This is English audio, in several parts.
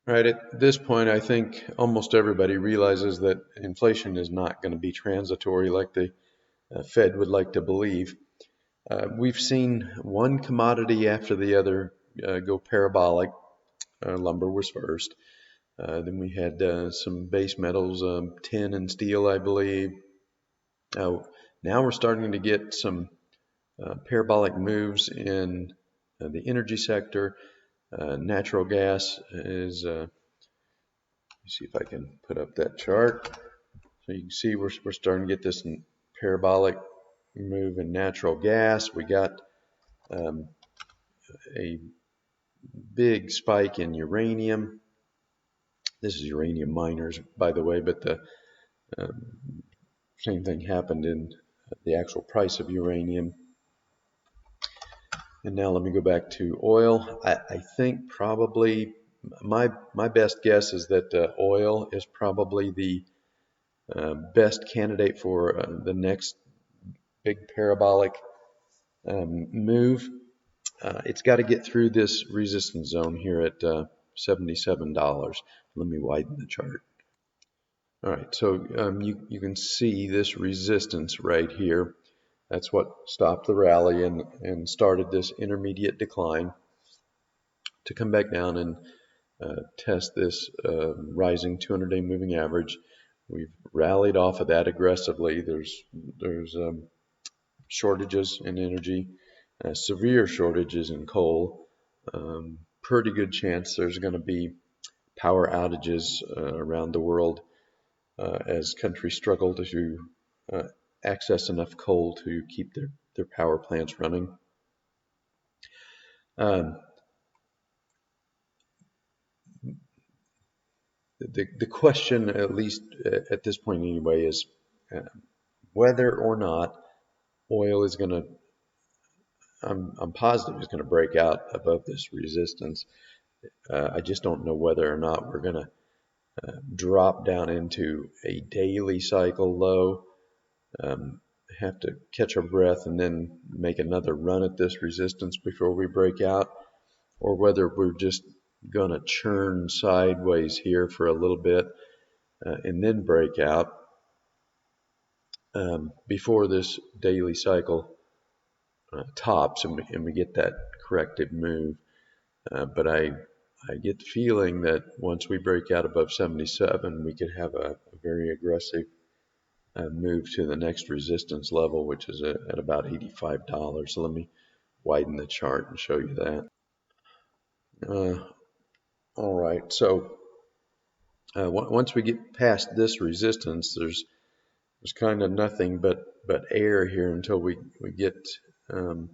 Right at this point, I think almost everybody realizes that inflation is not going to be transitory like the Fed would like to believe. We've seen one commodity after the other go parabolic. Lumber was first. Then we had some base metals, tin and steel, I believe. Uh, Now we're starting to get some parabolic moves in the energy sector. Natural gas is, let me see if I can put up that chart. So you can see we're starting to get this parabolic move in natural gas. We got um, a big spike in uranium. This is uranium miners, by the way, but the same thing happened in the actual price of uranium. And now let me go back to oil. I think probably my best guess is that oil is probably the best candidate for the next big parabolic move. It's got to get through this resistance zone here at $77. Let me widen the chart. All right, so you can see this resistance right here. That's what stopped the rally and started this intermediate decline to come back down and test this rising 200-day moving average. We've rallied off of that aggressively. There's shortages in energy, severe shortages in coal. Pretty good chance there's going to be power outages around the world as countries struggle to uh, access enough coal to keep their power plants running. Um, the question, at least at this point anyway, is uh, whether or not oil is going to, I'm positive, is going to break out above this resistance. I just don't know whether or not we're going to drop down into a daily cycle low, have to catch our breath and then make another run at this resistance before we break out, or whether we're just going to churn sideways here for a little bit and then break out before this daily cycle tops and we get that corrective move. But I get the feeling that once we break out above 77, we could have a very aggressive move to the next resistance level, which is at about $85. So let me widen the chart and show you that. Uh, all right, so once we get past this resistance, there's kind of nothing but air here until we um,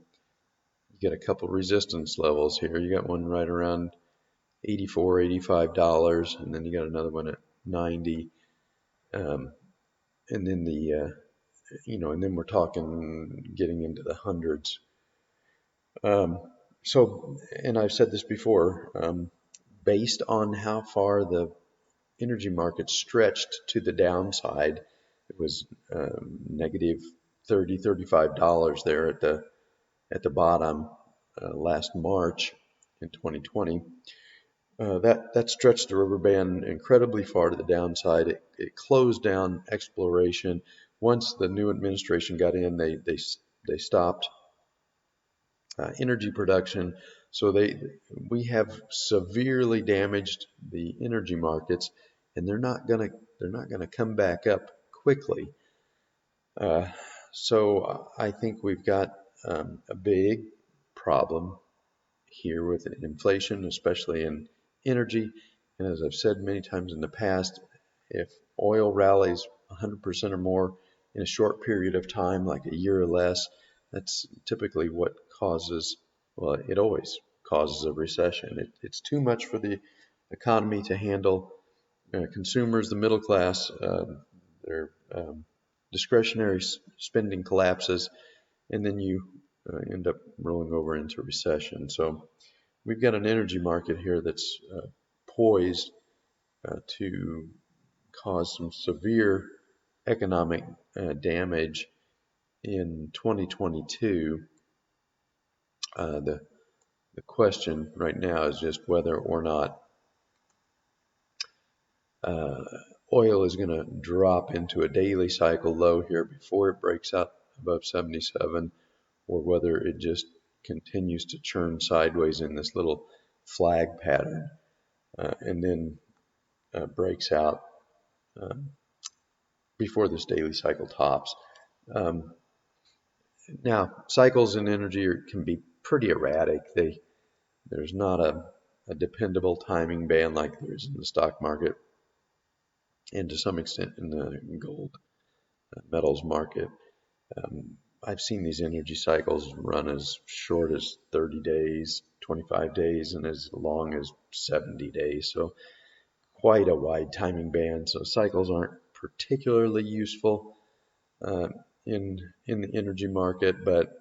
get a couple resistance levels here. You got one right around 84, $85, and then you got another one at 90, um, and then and then we're talking getting into the hundreds. Um, and I've said this before, based on how far the energy market stretched to the downside, it was negative $35 there at the bottom last March in 2020. That stretched the rubber band incredibly far to the downside. It closed down exploration. Once the new administration got in, they stopped energy production. So we have severely damaged the energy markets, and they're not gonna come back up quickly. Uh, so I think we've got a big problem here with inflation, especially in energy. And as I've said many times in the past, if oil rallies 100% or more in a short period of time, like a year or less, that's typically what causes, well, it always causes a recession. It's too much for the economy to handle. Consumers, the middle class, their discretionary spending collapses, and then you end up rolling over into recession. So we've got an energy market here that's poised to cause some severe economic damage in 2022. The question right now is just whether or not uh, oil is going to drop into a daily cycle low here before it breaks out above 77, or whether it just continues to churn sideways in this little flag pattern and then breaks out um, before this daily cycle tops. Um, Now, cycles in energy can be pretty erratic. There's not a dependable timing band like there is in the stock market, and to some extent in the gold metals market. I've seen these energy cycles run as short as 30 days, 25 days, and as long as 70 days. So quite a wide timing band. So cycles aren't particularly useful uh, in the energy market, but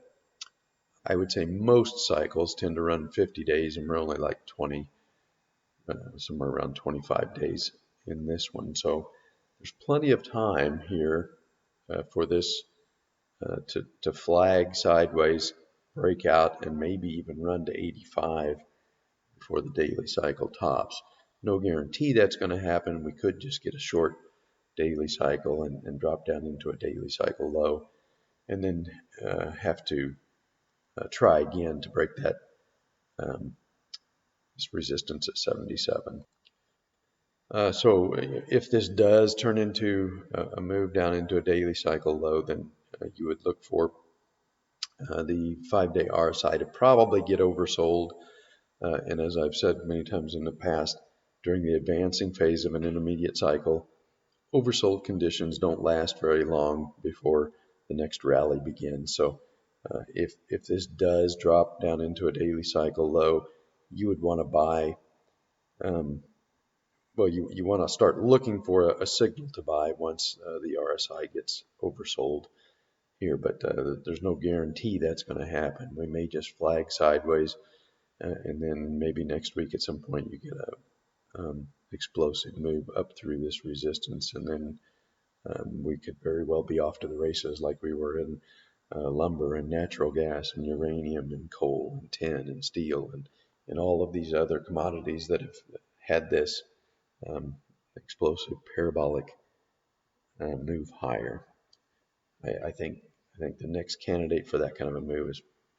I would say most cycles tend to run 50 days, and we're only like 20, somewhere around 25 days in this one. So there's plenty of time here for this to flag sideways, break out, and maybe even run to 85 before the daily cycle tops. No guarantee that's going to happen. We could just get a short daily cycle and drop down into a daily cycle low, and then have to try again to break that this resistance at 77. So if this does turn into a move down into a daily cycle low, then you would look for the 5-day RSI to probably get oversold. And as I've said many times in the past, during the advancing phase of an intermediate cycle, oversold conditions don't last very long before the next rally begins. So if this does drop down into a daily cycle low, you would want to buy. Well, you want to start looking for a signal to buy once the RSI gets oversold here, but there's no guarantee that's going to happen. We may just flag sideways, and then maybe next week at some point you get a explosive move up through this resistance, and then we could very well be off to the races like we were in lumber and natural gas and uranium and coal and tin and steel and all of these other commodities that have had this um, explosive parabolic move higher. I think the next candidate for that kind of a move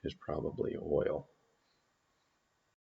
is probably oil.